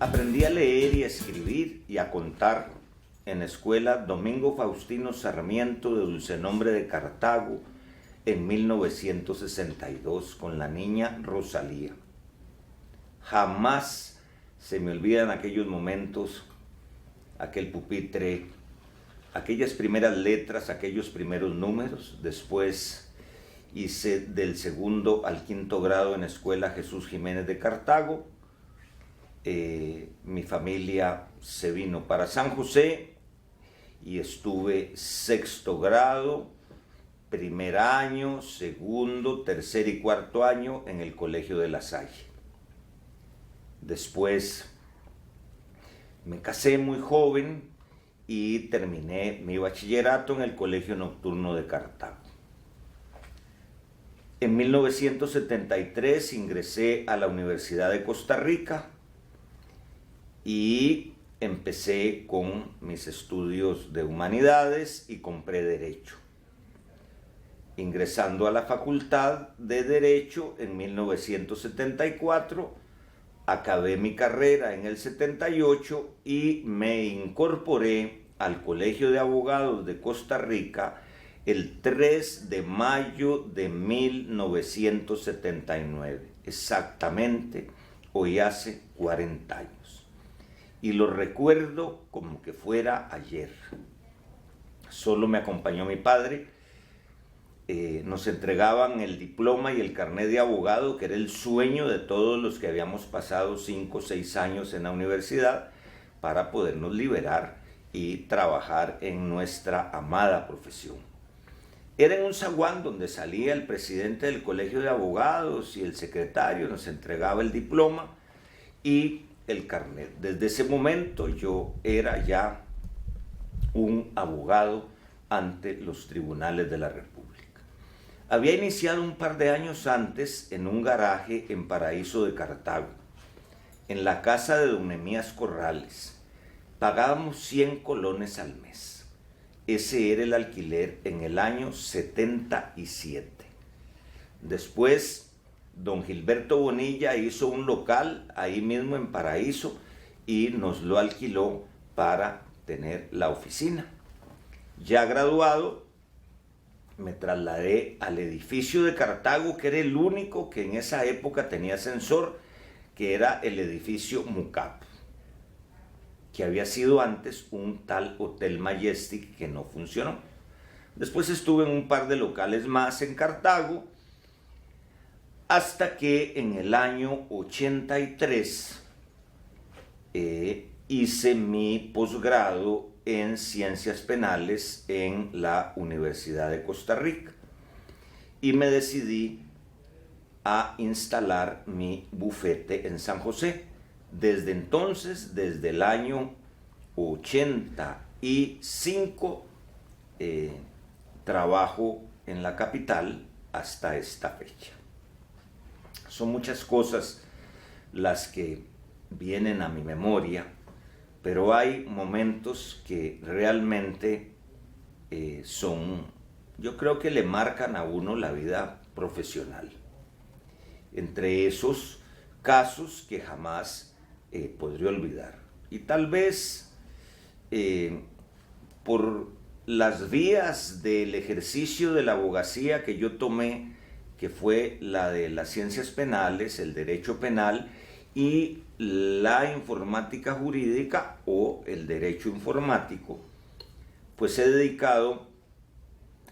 Aprendí a leer y a escribir y a contar en la escuela Domingo Faustino Sarmiento de Dulcenombre de Cartago en 1962 con la niña Rosalía. Jamás se me olvidan aquellos momentos, aquel pupitre, aquellas primeras letras, aquellos primeros números. Después hice del segundo al quinto grado en la escuela Jesús Jiménez de Cartago. Mi familia se vino para San José y estuve sexto grado, primer año, segundo, tercer y cuarto año en el Colegio de La Salle. Después me casé muy joven y terminé mi bachillerato en el Colegio Nocturno de Cartago. En 1973 ingresé a la Universidad de Costa Rica y empecé con mis estudios de humanidades y compré Derecho. Ingresando a la Facultad de Derecho en 1974, acabé mi carrera en el 78 y me incorporé al Colegio de Abogados de Costa Rica el 3 de mayo de 1979, exactamente hoy hace 40 años. Y lo recuerdo como que fuera ayer. Solo me acompañó mi padre. Nos entregaban el diploma y el carnet de abogado, que era el sueño de todos los que habíamos pasado 5 o 6 años en la universidad, para podernos liberar y trabajar en nuestra amada profesión. Era en un zaguán donde salía el presidente del Colegio de Abogados y el secretario nos entregaba el diploma y el carnet. Desde ese momento yo era ya un abogado ante los tribunales de la República. Había iniciado un par de años antes en un garaje en Paraíso de Cartago, en la casa de don Nemías Corrales. Pagábamos 100 colones al mes. Ese era el alquiler en el año 77. Después don Gilberto Bonilla hizo un local ahí mismo en Paraíso y nos lo alquiló para tener la oficina. Ya graduado, me trasladé al edificio de Cartago, que era el único que en esa época tenía ascensor, que era el edificio Mucap, que había sido antes un tal Hotel Majestic que no funcionó. Después estuve en un par de locales más en Cartago, hasta que en el año 83 hice mi posgrado en Ciencias Penales en la Universidad de Costa Rica y me decidí a instalar mi bufete en San José. Desde entonces, desde el año 85, trabajo en la capital hasta esta fecha. Son muchas cosas las que vienen a mi memoria, pero hay momentos que realmente yo creo que le marcan a uno la vida profesional. Entre esos casos que jamás podré olvidar. Y tal vez por las vías del ejercicio de la abogacía que yo tomé, que fue la de las ciencias penales, el derecho penal y la informática jurídica o el derecho informático, pues he dedicado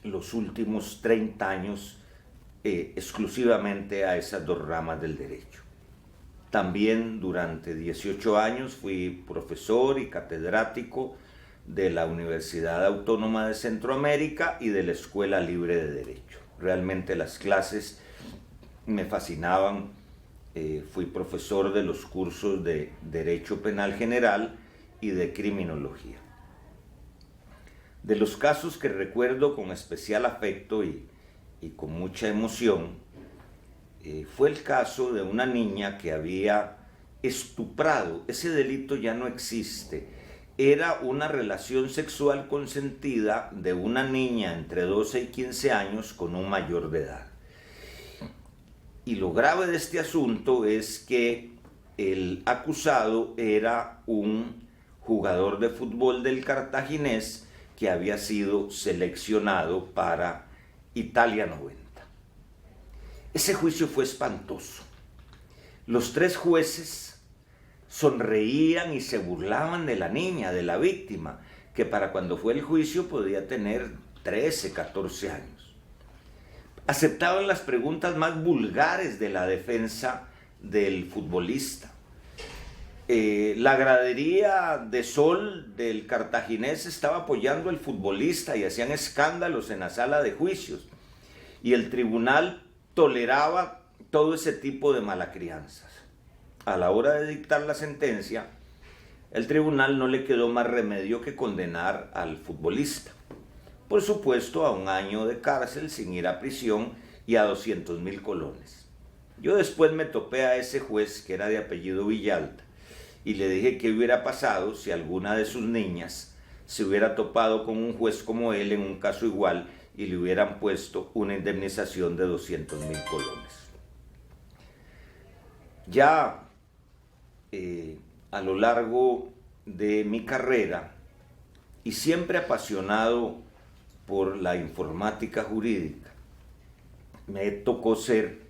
los últimos 30 años exclusivamente a esas dos ramas del derecho. También durante 18 años fui profesor y catedrático de la Universidad Autónoma de Centroamérica y de la Escuela Libre de Derecho. Realmente las clases me fascinaban. Fui profesor de los cursos de Derecho Penal General y de Criminología. De los casos que recuerdo con especial afecto y con mucha emoción, fue el caso de una niña que había estuprado. Ese delito ya no existe. Era una relación sexual consentida de una niña entre 12 y 15 años con un mayor de edad. Y lo grave de este asunto es que el acusado era un jugador de fútbol del Cartaginés que había sido seleccionado para Italia 90. Ese juicio fue espantoso. Los tres jueces sonreían y se burlaban de la niña, de la víctima, que para cuando fue el juicio podía tener 13, 14 años. Aceptaban las preguntas más vulgares de la defensa del futbolista. La gradería de Sol del Cartaginés estaba apoyando al futbolista y hacían escándalos en la sala de juicios. Y el tribunal toleraba todo ese tipo de malacrianzas. A la hora de dictar la sentencia, el tribunal no le quedó más remedio que condenar al futbolista. Por supuesto, a 1 año de cárcel sin ir a prisión y a 200,000 colones. Yo después me topé a ese juez que era de apellido Villalta y le dije qué hubiera pasado si alguna de sus niñas se hubiera topado con un juez como él en un caso igual y le hubieran puesto una indemnización de 200,000 colones. Ya a lo largo de mi carrera y siempre apasionado por la informática jurídica, me tocó ser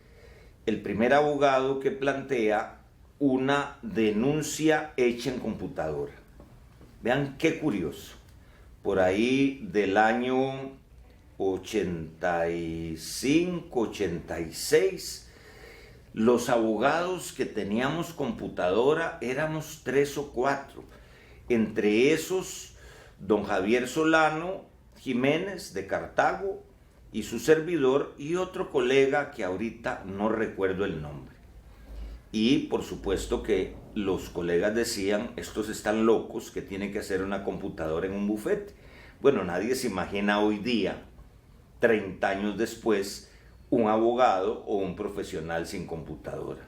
el primer abogado que plantea una denuncia hecha en computadora. Vean qué curioso. Por ahí del año 85, 86, los abogados que teníamos computadora éramos 3 o 4. Entre esos, don Javier Solano Jiménez de Cartago y su servidor y otro colega que ahorita no recuerdo el nombre. Y por supuesto que los colegas decían, estos están locos, que tienen que hacer una computadora en un bufete. Bueno, nadie se imagina hoy día, 30 años después, un abogado o un profesional sin computadora.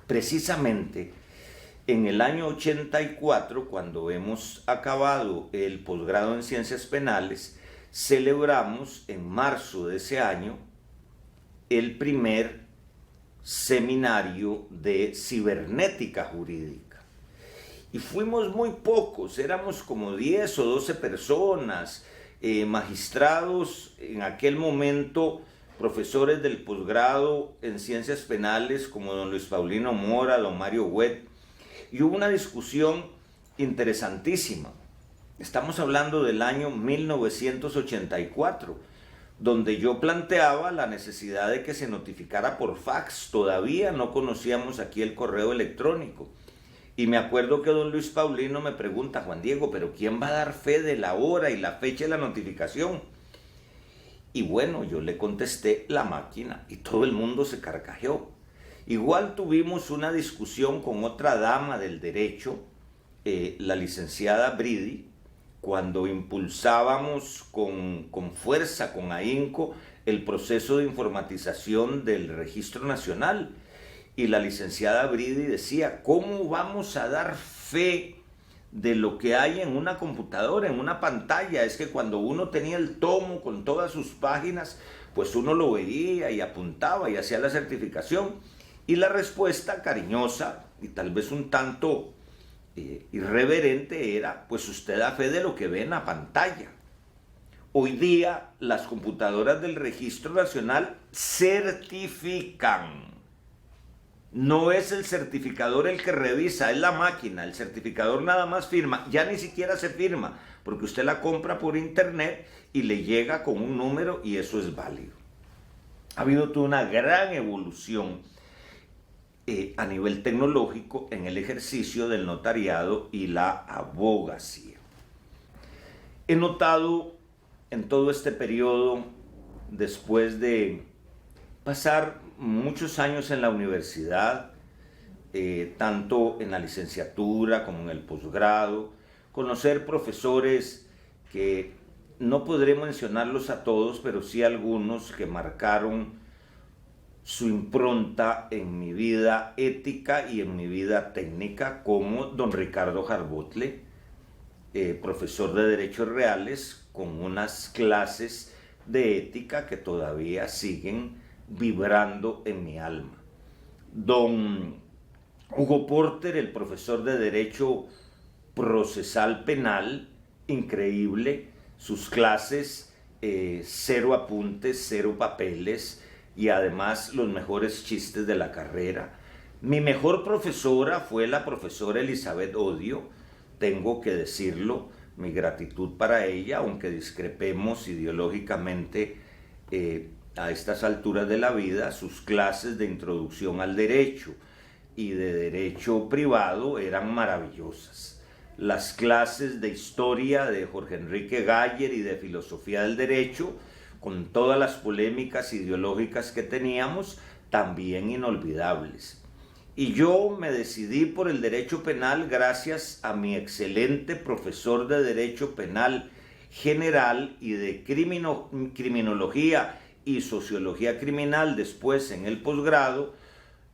Precisamente en el año 84, cuando hemos acabado el posgrado en Ciencias Penales, celebramos en marzo de ese año el primer seminario de cibernética jurídica. Y fuimos muy pocos, éramos como 10 o 12 personas, magistrados en aquel momento, profesores del posgrado en Ciencias Penales como don Luis Paulino Mora, don Mario Huet, y hubo una discusión interesantísima. Estamos hablando del año 1984, donde yo planteaba la necesidad de que se notificara por fax. Todavía no conocíamos aquí el correo electrónico. Y me acuerdo que don Luis Paulino me pregunta, Juan Diego, ¿pero quién va a dar fe de la hora y la fecha de la notificación? Y bueno, yo le contesté, la máquina, y todo el mundo se carcajeó. Igual tuvimos una discusión con otra dama del derecho, la licenciada Bridi, cuando impulsábamos con fuerza, con ahínco, el proceso de informatización del Registro Nacional. Y la licenciada Bridi decía, ¿cómo vamos a dar fe de lo que hay en una computadora, en una pantalla? Es que cuando uno tenía el tomo con todas sus páginas, pues uno lo veía y apuntaba y hacía la certificación. Y la respuesta cariñosa y tal vez un tanto irreverente era, pues usted da fe de lo que ve en la pantalla. Hoy día las computadoras del Registro Nacional certifican. No es el certificador el que revisa, es la máquina. El certificador nada más firma, ya ni siquiera se firma, porque usted la compra por internet y le llega con un número y eso es válido. Ha habido toda una gran evolución a nivel tecnológico en el ejercicio del notariado y la abogacía. He notado en todo este periodo, después de pasar muchos años en la universidad, tanto en la licenciatura como en el posgrado, conocer profesores que no podré mencionarlos a todos, pero sí algunos que marcaron su impronta en mi vida ética y en mi vida técnica, como don Ricardo Jarbotle, profesor de Derechos Reales, con unas clases de ética que todavía siguen vibrando en mi alma. Don Hugo Porter, el profesor de Derecho Procesal Penal, increíble, sus clases, cero apuntes, cero papeles y además los mejores chistes de la carrera. Mi mejor profesora fue la profesora Elizabeth Odio, tengo que decirlo, mi gratitud para ella, aunque discrepemos ideológicamente a estas alturas de la vida. Sus clases de introducción al derecho y de derecho privado eran maravillosas. Las clases de historia de Jorge Enrique Galler y de filosofía del derecho, con todas las polémicas ideológicas que teníamos, también inolvidables. Y yo me decidí por el derecho penal gracias a mi excelente profesor de derecho penal general y de criminología y sociología criminal después en el posgrado,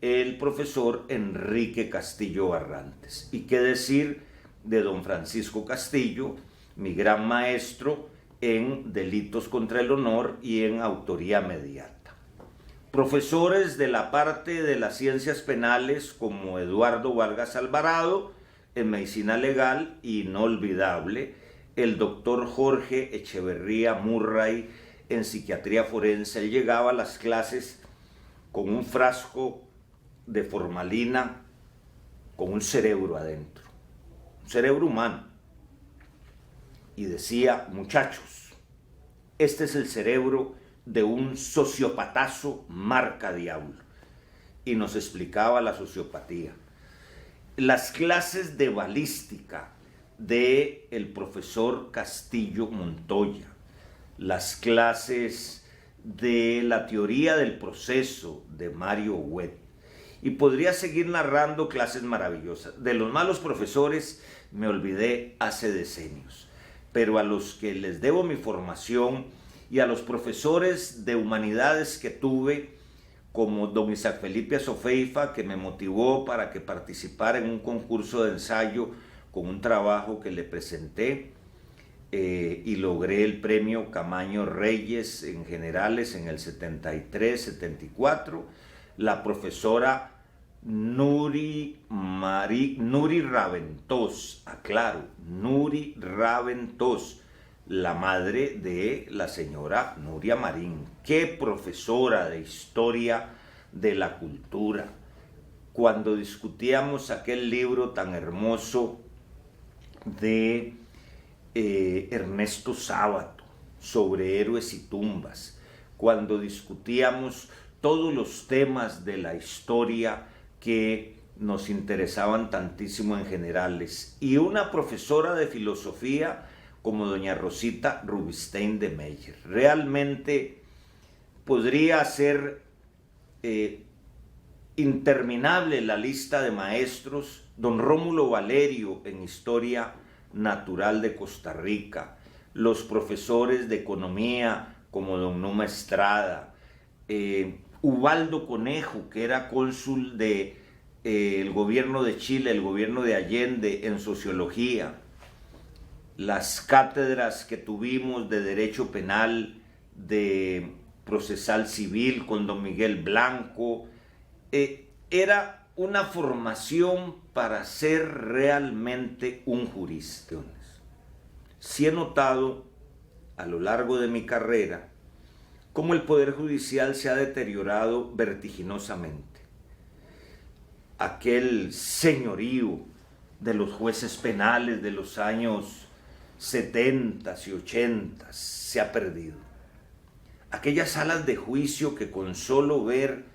el profesor Enrique Castillo Barrantes. Y qué decir de don Francisco Castillo, mi gran maestro en delitos contra el honor y en autoría mediata. Profesores de la parte de las ciencias penales como Eduardo Vargas Alvarado en medicina legal, inolvidable, el doctor Jorge Echeverría Murray en psiquiatría forense. Él llegaba a las clases con un frasco de formalina con un cerebro adentro, un cerebro humano, y decía: muchachos, este es el cerebro de un sociopatazo marca diablo, y nos explicaba la sociopatía. Las clases de balística de el profesor Castillo Montoya, las clases de la teoría del proceso de Mario Huet, y podría seguir narrando clases maravillosas. De los malos profesores me olvidé hace decenios, pero a los que les debo mi formación y a los profesores de humanidades que tuve, como don Isaac Felipe Azofeifa, que me motivó para que participara en un concurso de ensayo con un trabajo que le presenté, y logré el premio Camaño Reyes en generales en el 73, 74, la profesora Nuri Raventós, aclaro, Nuri Raventós, la madre de la señora Nuria Marín. Qué profesora de historia de la cultura. Cuando discutíamos aquel libro tan hermoso de Ernesto Sábato sobre héroes y tumbas, cuando discutíamos todos los temas de la historia que nos interesaban tantísimo en generales, y una profesora de filosofía como doña Rosita Rubinstein de Meyer. Realmente podría ser interminable la lista de maestros. Don Rómulo Valerio en Historia Natural de Costa Rica, los profesores de economía como don Numa Estrada, Ubaldo Conejo, que era cónsul de el gobierno de Chile, el gobierno de Allende en sociología, las cátedras que tuvimos de derecho penal, de procesal civil con don Miguel Blanco, era una formación para ser realmente un jurista. Sí he notado a lo largo de mi carrera cómo el Poder Judicial se ha deteriorado vertiginosamente. Aquel señorío de los jueces penales de los años 70 y 80 se ha perdido. Aquellas salas de juicio que con solo ver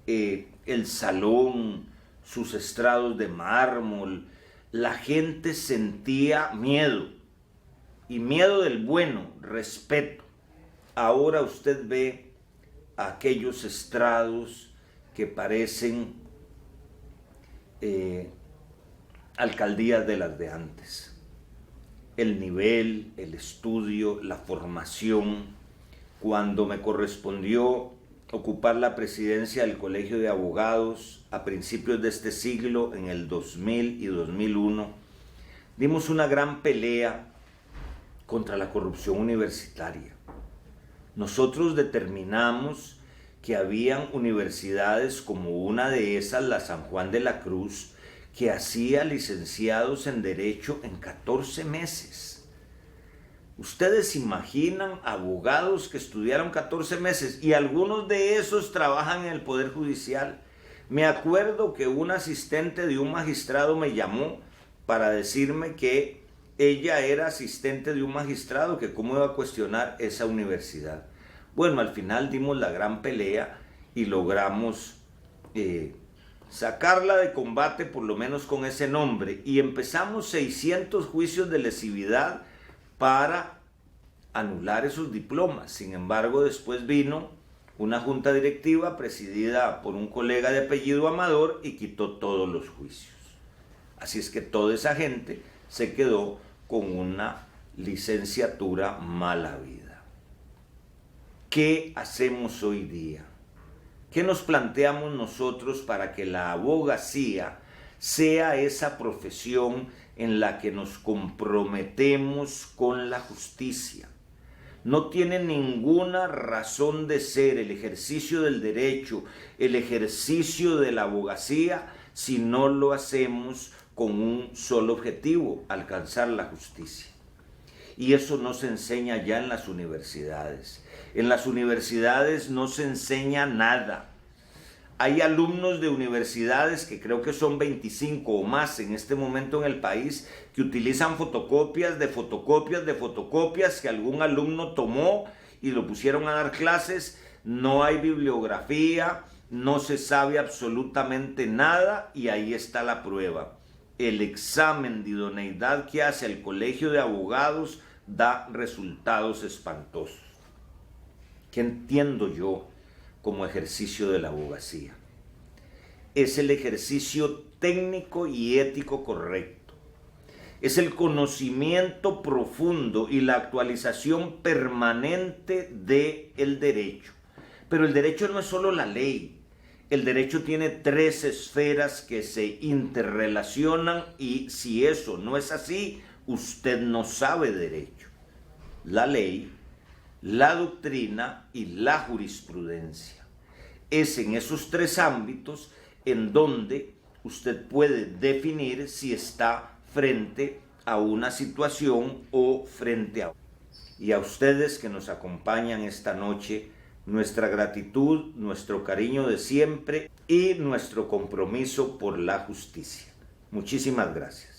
el salón, sus estrados de mármol, la gente sentía miedo, y miedo del bueno, respeto. Ahora usted ve aquellos estrados que parecen alcaldías de las de antes. El nivel, el estudio, la formación. Cuando me correspondió ocupar la presidencia del Colegio de Abogados a principios de este siglo, en el 2000 y 2001, dimos una gran pelea contra la corrupción universitaria. Nosotros determinamos que habían universidades como una de esas, la San Juan de la Cruz, que hacía licenciados en Derecho en 14 meses. Ustedes imaginan abogados que estudiaron 14 meses y algunos de esos trabajan en el Poder Judicial. Me acuerdo que un asistente de un magistrado me llamó para decirme que ella era asistente de un magistrado, que cómo iba a cuestionar esa universidad. Bueno, al final dimos la gran pelea y logramos sacarla de combate, por lo menos con ese nombre, y empezamos 600 juicios de lesividad para anular esos diplomas. Sin embargo, después vino una junta directiva presidida por un colega de apellido Amador y quitó todos los juicios. Así es que toda esa gente se quedó con una licenciatura mal habida. ¿Qué hacemos hoy día? ¿Qué nos planteamos nosotros para que la abogacía sea esa profesión en la que nos comprometemos con la justicia? No tiene ninguna razón de ser el ejercicio del derecho, el ejercicio de la abogacía, si no lo hacemos con un solo objetivo: alcanzar la justicia. Y eso no se enseña ya en las universidades. En las universidades no se enseña nada. Hay alumnos de universidades, que creo que son 25 o más en este momento en el país, que utilizan fotocopias que algún alumno tomó y lo pusieron a dar clases. No hay bibliografía, no se sabe absolutamente nada, y ahí está la prueba. El examen de idoneidad que hace el Colegio de Abogados da resultados espantosos. ¿Qué entiendo yo como ejercicio de la abogacía? Es el ejercicio técnico y ético correcto. Es el conocimiento profundo y la actualización permanente del derecho. Pero el derecho no es solo la ley. El derecho tiene 3 esferas que se interrelacionan, y si eso no es así, usted no sabe derecho: la ley, la doctrina y la jurisprudencia. Es en esos 3 ámbitos en donde usted puede definir si está frente a una situación o frente a otra. Y a ustedes que nos acompañan esta noche, nuestra gratitud, nuestro cariño de siempre y nuestro compromiso por la justicia. Muchísimas gracias.